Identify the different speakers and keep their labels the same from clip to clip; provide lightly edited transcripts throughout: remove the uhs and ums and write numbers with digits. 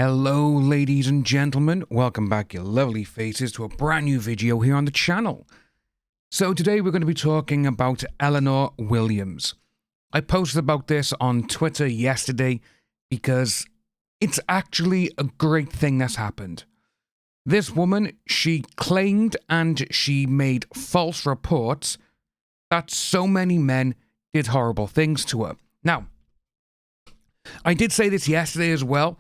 Speaker 1: Hello ladies and gentlemen, welcome back your lovely faces to a brand new video here on the channel. So today we're going to be talking about Eleanor Williams. I posted about this on Twitter yesterday because it's actually a great thing that's happened. This woman, she claimed and she made false reports that so many men did horrible things to her. Now, I did say this yesterday as well.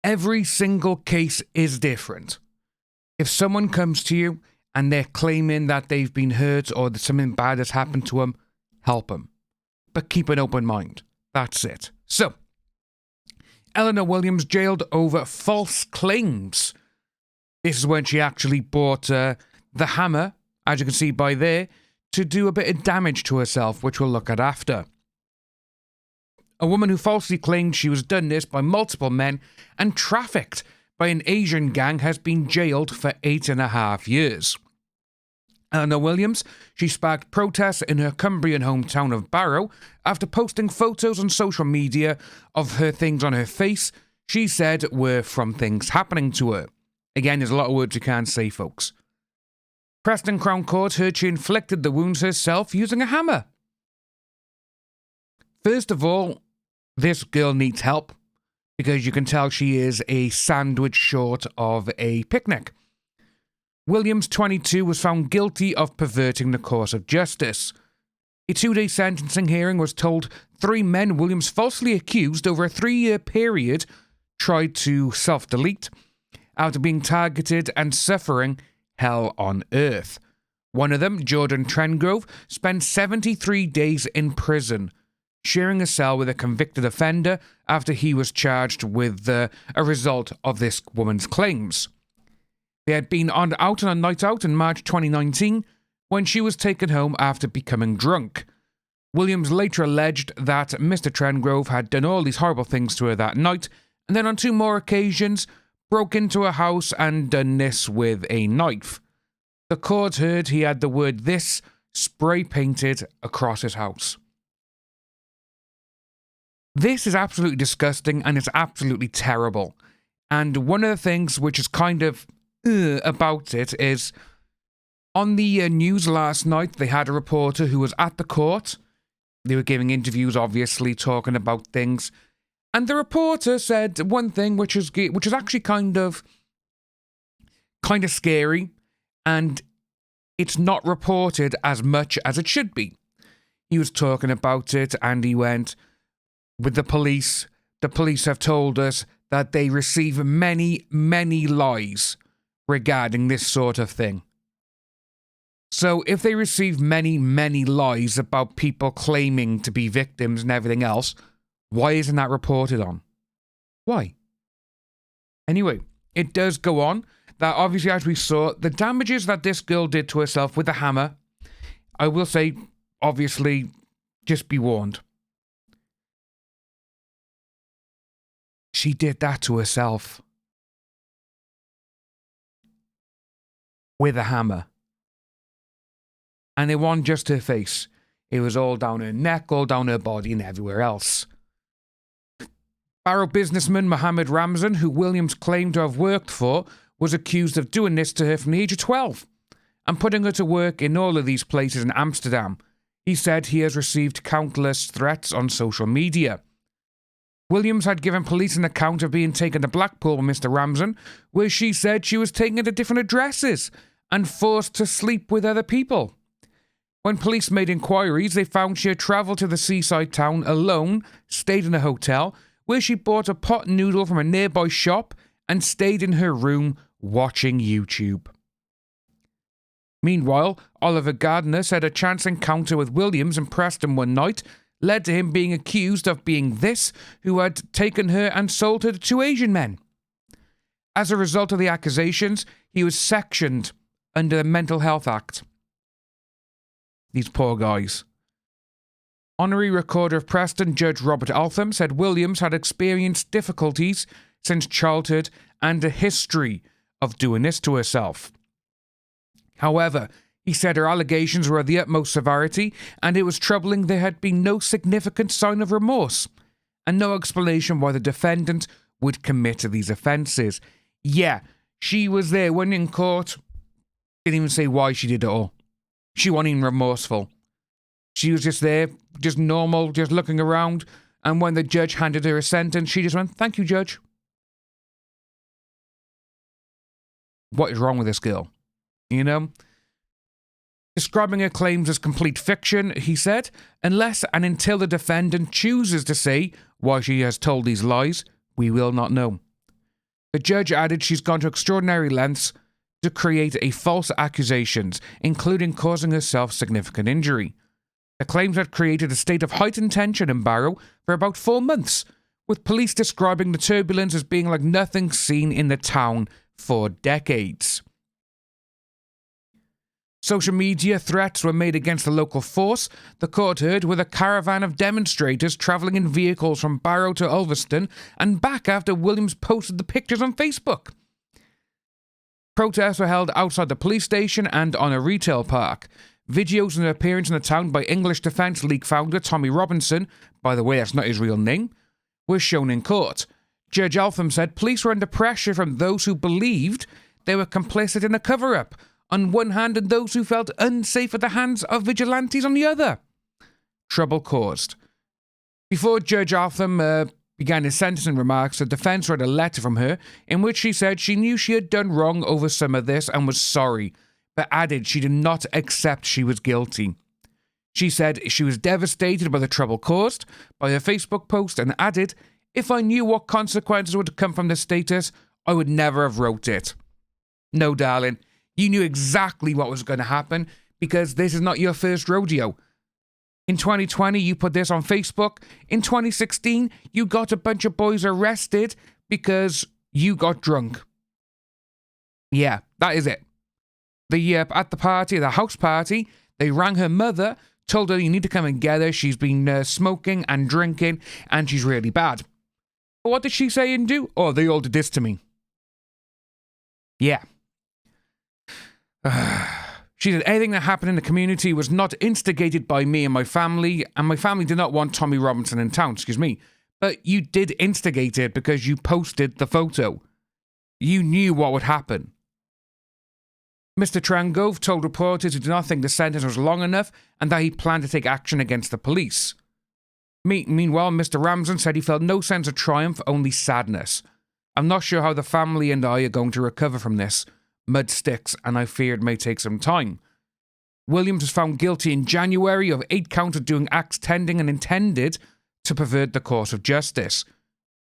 Speaker 1: Every single case is different. If someone comes to you and they're claiming that they've been hurt or that something bad has happened to them, help them. But keep an open mind. That's it. So, Eleanor Williams jailed over false claims. This is when she actually bought the hammer, as you can see by there, to do a bit of damage to herself, which we'll look at after. A woman who falsely claimed she was done this by multiple men and trafficked by an Asian gang has been jailed for 8.5 years. Eleanor Williams, she sparked protests in her Cumbrian hometown of Barrow after posting photos on social media of her things on her face she said were from things happening to her. Again, there's a lot of words you can't say, folks. Preston Crown Court heard she inflicted the wounds herself using a hammer. First of all, this girl needs help, because you can tell she is a sandwich short of a picnic. Williams, 22, was found guilty of perverting the course of justice. A 2-day sentencing hearing was told 3 men Williams falsely accused over a 3-year period tried to self-delete after being targeted and suffering hell on earth. One of them, Jordan Trengrove, spent 73 days in prison, sharing a cell with a convicted offender after he was charged with a result of this woman's claims. They had been out on a night out in March 2019 when she was taken home after becoming drunk. Williams later alleged that Mr. Trengrove had done all these horrible things to her that night, and then on 2 more occasions broke into her house and done this with a knife. The court heard he had the word "this" spray painted across his house. This is absolutely disgusting and it's absolutely terrible. And one of the things which is kind of about it is, on the news last night, they had a reporter who was at the court. They were giving interviews, obviously, talking about things. And the reporter said one thing which is actually kind of scary, and it's not reported as much as it should be. He was talking about it and he went, with the police have told us that they receive many, many lies regarding this sort of thing. So if they receive many, many lies about people claiming to be victims and everything else, why isn't that reported on? Why? Anyway, it does go on that obviously, as we saw, the damages that this girl did to herself with the hammer, I will say, obviously, just be warned. She did that to herself. With a hammer. And it wasn't just her face. It was all down her neck, all down her body, and everywhere else. Barrow businessman Mohammed Ramzan, who Williams claimed to have worked for, was accused of doing this to her from the age of 12 and putting her to work in all of these places in Amsterdam. He said he has received countless threats on social media. Williams had given police an account of being taken to Blackpool with Mr. Ramzan, where she said she was taken to different addresses and forced to sleep with other people. When police made inquiries, they found she had travelled to the seaside town alone, stayed in a hotel, where she bought a pot noodle from a nearby shop and stayed in her room watching YouTube. Meanwhile, Oliver Gardner said a chance encounter with Williams in Preston one night led to him being accused of being this who had taken her and sold her to 2 Asian men. As a result of the accusations, he was sectioned under the Mental Health Act. These poor guys. Honorary Recorder of Preston, Judge Robert Altham, said Williams had experienced difficulties since childhood and a history of doing this to herself. However, he said her allegations were of the utmost severity, and it was troubling there had been no significant sign of remorse, and no explanation why the defendant would commit these offences. Yeah, she was there when in court. Didn't even say why she did it all. She wasn't even remorseful. She was just there, just normal, just looking around. And when the judge handed her a sentence, she just went, "Thank you, judge." What is wrong with this girl? You know? Describing her claims as complete fiction, he said, unless and until the defendant chooses to say why she has told these lies, we will not know. The judge added she's gone to extraordinary lengths to create a false accusations, including causing herself significant injury. The claims had created a state of heightened tension in Barrow for about 4 months, with police describing the turbulence as being like nothing seen in the town for decades. Social media threats were made against the local force, the court heard, with a caravan of demonstrators travelling in vehicles from Barrow to Ulverston and back after Williams posted the pictures on Facebook. Protests were held outside the police station and on a retail park. Videos of an appearance in the town by English Defence League founder Tommy Robinson, by the way that's not his real name, were shown in court. Judge Altham said police were under pressure from those who believed they were complicit in a cover-up on one hand and those who felt unsafe at the hands of vigilantes on the other. Trouble caused. Before Judge Altham began his sentencing remarks, the defence read a letter from her in which she said she knew she had done wrong over some of this and was sorry, but added she did not accept she was guilty. She said she was devastated by the trouble caused by her Facebook post and added, "If I knew what consequences would come from this status, I would never have wrote it." No, darling. You knew exactly what was going to happen because this is not your first rodeo. In 2020, you put this on Facebook. In 2016, you got a bunch of boys arrested because you got drunk. Yeah, that is it. At the party, the house party, they rang her mother, told her you need to come and get her. She's been smoking and drinking and she's really bad. But what did she say and do? Oh, they all did this to me. Yeah. She said anything that happened in the community was not instigated by me and my family did not want Tommy Robinson in town, but you did instigate it because you posted the photo. You knew what would happen. Mr. Trangove told reporters he did not think the sentence was long enough and that he planned to take action against the police. Meanwhile, Mr. Ramsden said he felt no sense of triumph, only sadness. "I'm not sure how the family and I are going to recover from this. Mud sticks, and I fear it may take some time." Williams was found guilty in January of 8 counts of doing acts tending and intended to pervert the course of justice.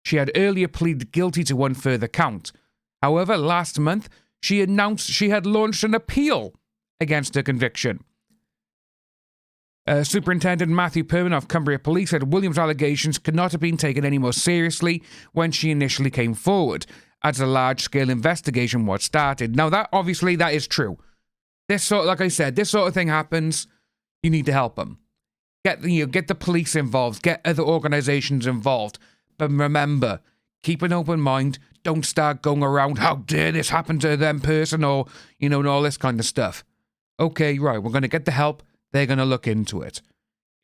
Speaker 1: She had earlier pleaded guilty to 1 further count. However, last month, she announced she had launched an appeal against her conviction. Superintendent Matthew Perman of Cumbria Police said Williams' allegations could not have been taken any more seriously when she initially came forward, as a large-scale investigation was started. Now, that is true. Like I said, this sort of thing happens. You need to help them. Get the police involved. Get other organisations involved. But remember, keep an open mind. Don't start going around, "How dare this happen to them person?" or, and all this kind of stuff. Okay, right, we're going to get the help. They're going to look into it.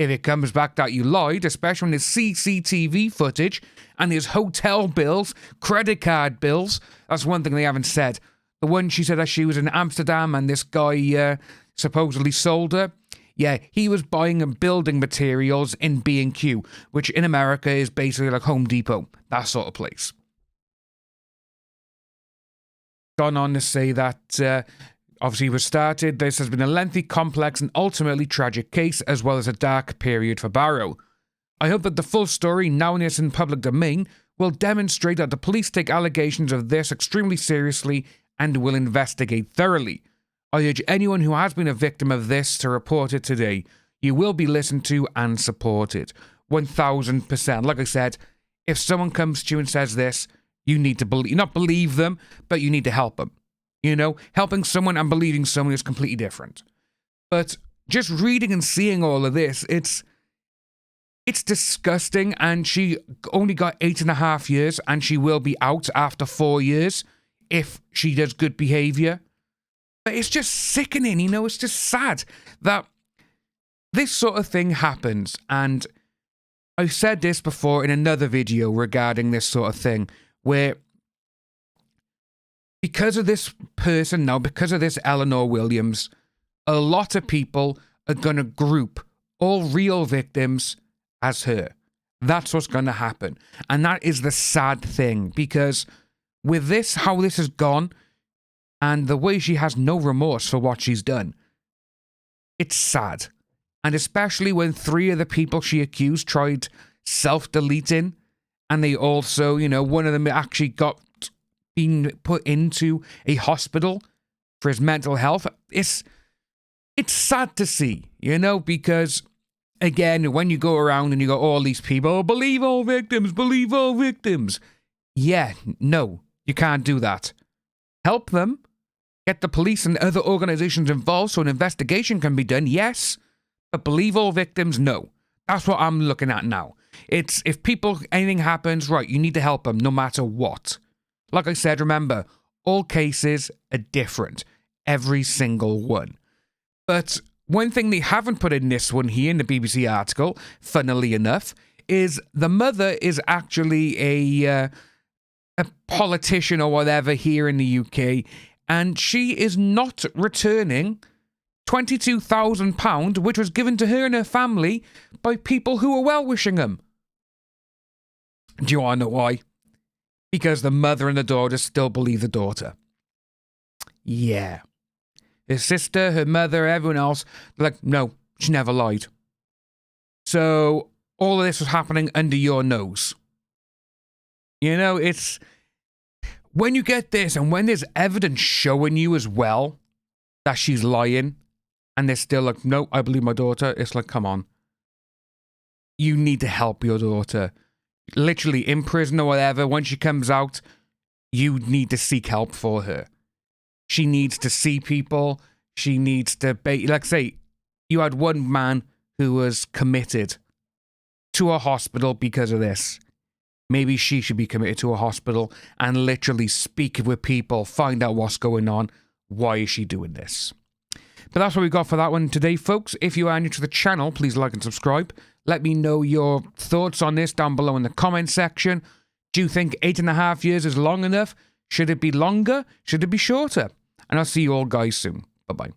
Speaker 1: If it comes back that you lied, especially when there's CCTV footage and there's hotel bills, credit card bills, that's one thing they haven't said. The one she said that she was in Amsterdam and this guy supposedly sold her. Yeah, he was buying building materials in B&Q, which in America is basically like Home Depot, that sort of place. Gone on to say that obviously this has been a lengthy, complex and ultimately tragic case, as well as a dark period for Barrow. I hope that the full story, now in public domain, will demonstrate that the police take allegations of this extremely seriously and will investigate thoroughly. I urge anyone who has been a victim of this to report it today. You will be listened to and supported. 1000%. Like I said, if someone comes to you and says this, you need to not believe them, but you need to help them. Helping someone and believing someone is completely different. But just reading and seeing all of this, it's disgusting. And she only got 8.5 years, and she will be out after 4 years if she does good behaviour. But it's just sickening, it's just sad that this sort of thing happens. And I've said this before in another video regarding this sort of thing, where because of this person now, because of this Eleanor Williams, a lot of people are going to group all real victims as her. That's what's going to happen. And that is the sad thing, because with this, how this has gone, and the way she has no remorse for what she's done, it's sad. And especially when 3 of the people she accused tried self-deleting, and they also, you know, one of them actually got being put into a hospital for his mental health. It's sad to see, you know, because again, when you go around and you got all these people, oh, believe all victims, believe all victims. Yeah, no, you can't do that. Help them. Get the police and other organizations involved so an investigation can be done, yes. But believe all victims, no. That's what I'm looking at now. It's, if anything happens, right, you need to help them no matter what. Like I said, remember, all cases are different. Every single one. But one thing they haven't put in this one here in the BBC article, funnily enough, is the mother is actually a politician or whatever here in the UK, and she is not returning £22,000, which was given to her and her family by people who were well-wishing them. Do you want to know why? Because the mother and the daughter still believe the daughter. Yeah. Her sister, her mother, everyone else, they're like, no, she never lied. So all of this was happening under your nose. You know, it's... when you get this, and when there's evidence showing you as well that she's lying, and they're still like, no, I believe my daughter, it's like, come on. You need to help your daughter. Literally, in prison or whatever, when she comes out, you need to seek help for her. She needs to see people. She needs to... like, say, you had one man who was committed to a hospital because of this. Maybe she should be committed to a hospital and literally speak with people, find out what's going on. Why is she doing this? But that's what we got for that one today, folks. If you are new to the channel, please like and subscribe. Let me know your thoughts on this down below in the comment section. Do you think 8.5 years is long enough? Should it be longer? Should it be shorter? And I'll see you all guys soon. Bye-bye.